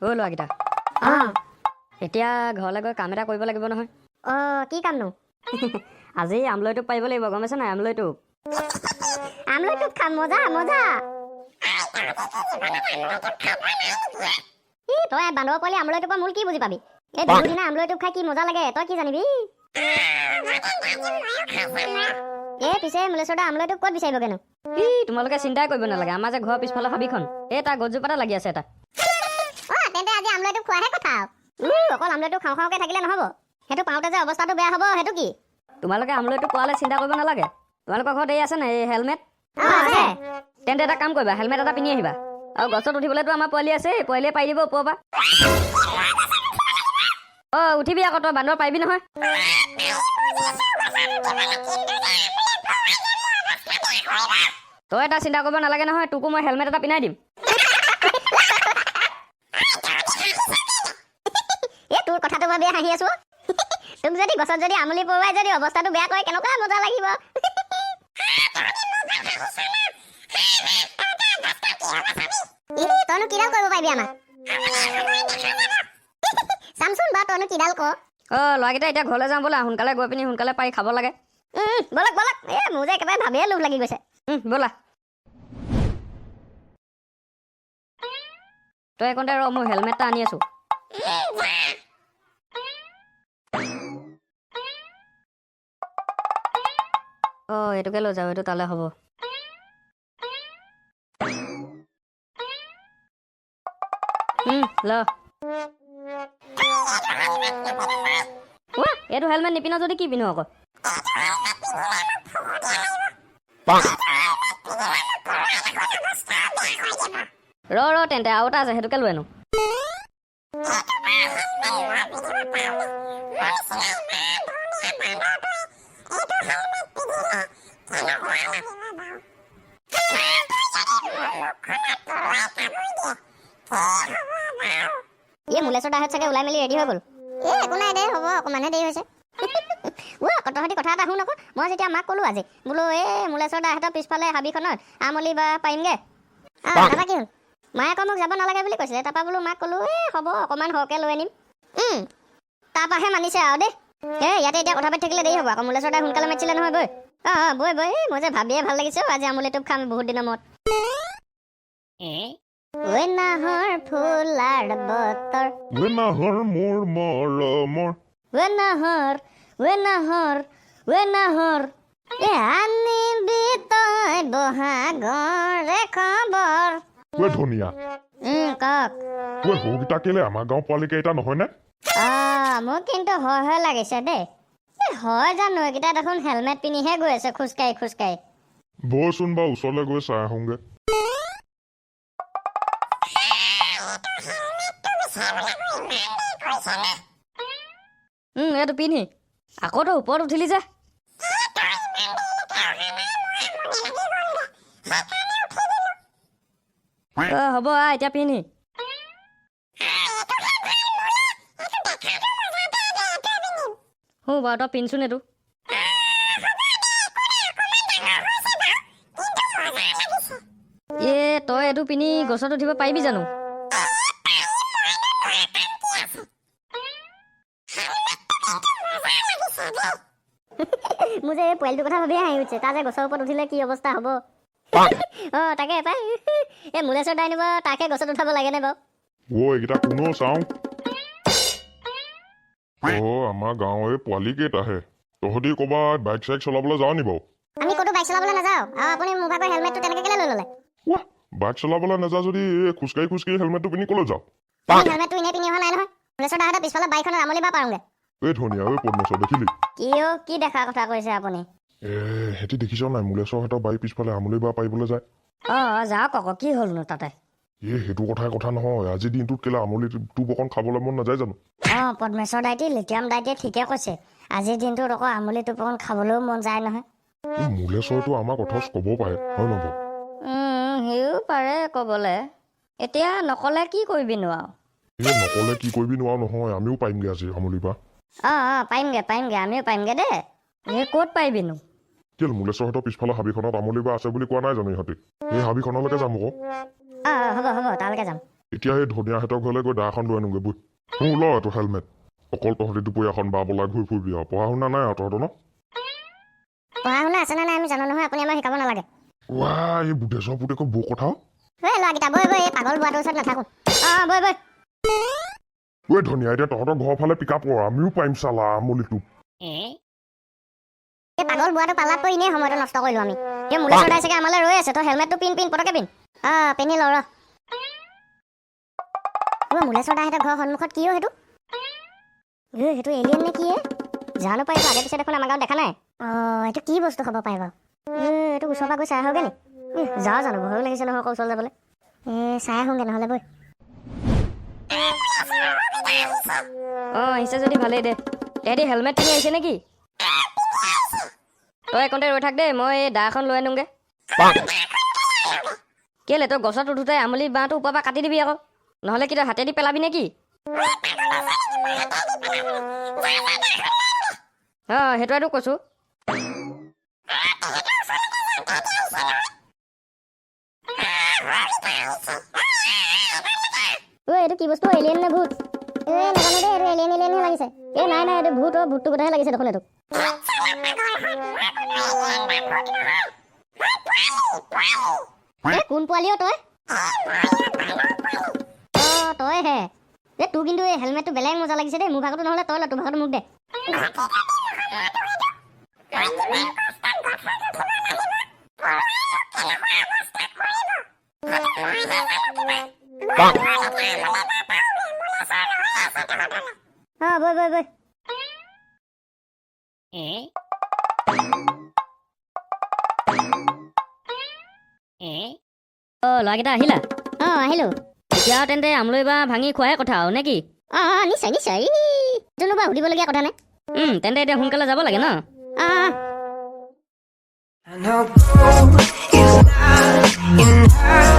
অ' ল'ৰাকেইটা এতিয়া ঘৰলৈ গৈ কাম এটা কৰিব লাগিব নহয়। কি কামনো? আজি আমলৈটোপ পাৰিব লাগিব, গম পাইছ নাই? আমলৈটোপ খাম, মজা মজা। তই বান্দৰ পোৱালি আমলৈটোপৰ মূল কি বুজি পাবি? এই বিহুৰ দিনা আমলৈটোপ খাই কি মজা লাগে, তই কি জানিবি? পিছে মুলেশ্বৰ দা আমলৈটোপ ক'ত বিচাৰিবগেনো? তোমালোকে চিন্তাই কৰিব নালাগে, আমাৰ যে ঘৰৰ পিছফালৰ হাবিখন তাৰ গছজোপাতে লাগি আছে এটা। তেন্তে আজি আমলৈটোপ খোৱাহে কথা। অকল আমলৈটোপ খাওঁ খাওঁকে থাকিলে নহ'ব, সেইটো পাওঁতে যে অৱস্থাটো বেয়া হ'ব। সেইটো কি? তোমালোকে আমলৈটোপ পোৱালে চিন্তা কৰিব নালাগে। তোমালোকৰ ঘৰত আছে নাই এই হেলমেট? আছে। তেন্তে এটা কাম কৰিবা, হেলমেট এটা পিন্ধি আহিবা। আৰু গছত উঠিবলৈতো আমাৰ পোৱালি আছে, পোৱালিয়ে পাৰি দিব ওপৰৰ পৰা। উঠিবি আকৌ, তই বান্দৰ পাৰিবি নহয়। তই এটা চিন্তা কৰিব নালাগে নহয়, তোকো মই হেলমেট এটা পিন্ধাই দিম। তোৰ কথাটো ভাবি হাঁহি আছো। তোক যদি গছত যদি আমুলি পৰুৱাই যদি অৱস্থাটো বেয়া কৰে, কেনেকুৱা মজা লাগিব। তইনো কিডাল কৰিব পাৰিবি আমাক? চামচোন বা তইনো কিডাল ক। ল'ৰাকেইটা এতিয়া ঘৰলৈ যাওঁ ব'লা, সোনকালে গৈ পিনি সোনকালে পাৰি খাব লাগে। বলক বলক, মোৰ যে একেবাৰে ভাবিয়ে লোভ লাগি গৈছে। ব'লা। তই একণতে ৰ, মোৰ হেলমেট এটা আনি আছো। এইটোকে লৈ যাওঁ, এইটো তালৈ হ'ব। ল এইটো হেলমেট নিপিন্ধ যদি কি পিন্ধো আকৌ? ৰ তেন্তে আৰু এটা আছে, সেইটোকে লৈ আনো। মুলেশ্বৰ দাহঁত চাগে ওলাই মেলি ৰেডি হৈ গ'ল। একো নাই দে, হ'ব, অকণমানহে দেৰি হৈছে। তহঁতি কথা এটা শুন আকৌ। মই যেতিয়া মাক ক'লো আজি বোলো মুলেশ্বৰ দাহঁতৰ পিছফালে হাবিখনত আমলি বা পাৰিমগে, তাৰপৰা কি হ'ল? মায়ে আকৌ মোক যাব নালাগে বুলি কৈছিলে। তাৰপৰা বোলো মাক ক'লো হ'ব, অকণমান সৰহকৈ লৈ আনিম। তাৰপৰাহে মানিছে আৰু দেই। ইয়াতে এতিয়া কথা পাতি থাকিলে দেৰি হ'ব আকৌ। মুলেশ্বৰ দাই সোনকালে মাতিছিলে নহয়, বৈ। বৈ বৈ, মই যে ভাবিয়ে ভাল লাগিছে আজি আমুলিটোপ খাম বহুত দিনৰ মূৰত। নাহৰ ফুলাৰ বতৰ, নাহৰ মোৰ মৰমৰ, নাহৰ আনিবি তই বহাগৰে খবৰ। ধুনীয়া কওক। সৰুকেইটা কেলে আমাৰ গাঁও পোৱালি কেইটা নহয়নে? মোক কিন্তু হয় লাগিছে দেই। হয় জানো, এইকেইটা দেখোন হেলমেট পিন্ধিহে গৈ আছে খোজকাঢ়ি খোজকাঢ়ি। ব'চোন বা ওচৰলৈ গৈ চাই আহোঁগে। এইটো পিন্ধি আকৌ তই ওপৰত উঠিলি যে। হ'ব এতিয়া পিন্ধি। বাৰু তই পিন্ধচোন এইটো। তই এইটো পিন্ধি গছত উঠিব পাৰিবি জানো? মোৰ যে এই পোৱালিটোৰ কথা ভাবিয়ে হাঁহি উঠিছে। তাৰ যে গছৰ ওপৰত উঠিলে কি অৱস্থা হ'ব। তাকে পাই মুলেশ্বৰ দাই নিব, তাকে গছত উঠাব লাগেনে বাৰু? এইকেইটা কোনো চাওঁ। আমাৰ গাঁৱৰ পোৱালি কেইটাহে। তহঁতি ক'ৰবাত বাইক চাইক চলাবলৈ যাওঁ নি বাৰু? আমি ক'তো বাইক চলাবলৈ নাযাওঁ। আপুনি মোৰ ভাগৰ হেলমেটটো তেনেকৈ কেলে লৈ ল'লে? বাইক চলাবলৈ নাযাওঁ যদি খোজকাঢ়ি খোজকাঢ়ি হেলমেটটো পিন্ধি ক'লৈ যাওঁ? হেলমেটটো এনেই পিন্ধি অহা নাই নহয়। মুলেশ্বৰ দাহঁতৰ পিছফালে বাইকখনত আমলি বা পাৰোঁগে। ধুনীয়া পদ্মেশ্বৰ দেখিলি? কি দেখাৰ কথা কৈছে আপুনি? সিহঁতি দেখিছ নাই মুলেশ্বৰহঁতৰ বাৰীৰ পিছফালে আমলি বা পাৰিবলৈ যায়? যাওক আকৌ, কি হ'লনো তাতে? সেইটো কথা নহয়। আজিৰ দিনটোত কেলে আমলি টোপ অকণ খাবলৈ মন নাযায় জানো? পদ্মেশ্বৰ দাইটি, লিটিয়াম দাইটিয়ে ঠিকে কৈছে। আজিৰ দিনটোত আকৌ আমলি টোপ অকণ খাবলৈও মন যায় নহয়। মুলেশ্বৰটো আমাক অথচ ক'ব পাৰে, হয় নহয়? সিও পাৰে ক'বলৈ। এতিয়া নক'লে কি কৰিবিনো আৰু? নক'লে কি কৰিবি নোৱাৰো নহয়, আমিও পাৰিমগে আজি আমলি বা। পাৰিমগে আমিও পাৰিমগে দেই। ক'ত পাৰিবিনো? কেলে মুলেশ্বৰহঁতৰ পিছফালৰ হাবিখনত আমলি বা আছে বুলি কোৱা নাই জানো ইহঁতি? এই হাবিখনলৈকে যাম আকৌ। হ'ব তালৈকে যাম। এতিয়া সেই ধনিয়াহঁতৰ ঘৰলৈ গৈ দাখন লৈ আনোগৈ বৈ মোৰ ল এইটো হেলমেট অকল তহঁতি দুপৰীয়াখন বা বলাই ঘূৰি ফুৰিবি আৰু পঢ়া শুনা নাই আৰু তহঁতৰ ন পঢ়া শুনা আছে নে নাই আমি জানো নহয় আপুনি আমাক শিকাব নালাগে এই বুধেশ্বৰ পুতেকৰ বৌ কথাও ল'ৰাকেইটা বৈ বৈ এই পাগল বোৱাটোৰ ওচৰত নাথাকোঁ বৈ বৈ ধনিয়া এতিয়া তহঁতৰ ঘৰৰ ফালে পিক আপ কৰ আমিও পাৰিম চালা আমলিটো এই পাগল বোৱাটো পালাত পৰি এনেই সময়টো নষ্ট কৰিলোঁ আমি এই মুলেশ্বৰ দাই চাগে আমালৈ ৰৈ আছে তই হেলমেটটো পিন পটকে পিন পিন্ধি ল মুলেশ্বৰ দাহঁতৰ ঘৰৰ সন্মুখত কিয় সেইটো সেইটো এলিয়েন নে কি জানো পাৰিব আগে পিছে দেখোন আমাৰ গাঁৱত দেখা নাই এইটো কি বস্তু খাব পাৰিব এইটো ওচৰৰ পৰা গৈ চাই আহোগৈ নি যাওঁ জানো ভয়ো লাগিছে নহয় আকৌ ওচৰলৈ যাবলৈ চাই আহোগৈ নহ'লে বৈ আহিছে যদি ভালেই দে তেহেঁতি হেলমেট পিন্ধি আহিছে নেকি তই একণতে ৰৈ থাক দেই মই এই দাখন লৈ আনোগৈ কেলে তই গছত উঠোতে আমলি বাঁহটো ওপৰৰ পৰা কাটি দিবি আকৌ নহ'লে কি তই হাতেদি পেলাবি নেকি সেইটোৱেতো কৈছোঁ এইটো কি বস্তু এলিয়েন নে ভূত নাজানো দেই এইটো এলিয়েনহে লাগিছে নাই এইটো ভূতটো কথাহে লাগিছে দেখোন এইটো কোন পোৱালিও তই তই হে তোৰ কিন্তু এই হেলমেটটো বেলেগ মজা লাগিছে দেই মোৰ ভাগতো নহ'লে তই ল তোৰ ভাগতো মোক দে বৈ বৈ বৈ ল'ৰাকেইটা আহিলা আহিলোঁ এতিয়া তেন্তে আমলৈ বা ভাঙি খোৱাই কথা আৰু নে কি নিশ্চয় নিশ্চয় কোনোবা সুধিবলগীয়া কথা নাই তেন্তে এতিয়া সোনকালে যাব লাগে ন I know gold is not in her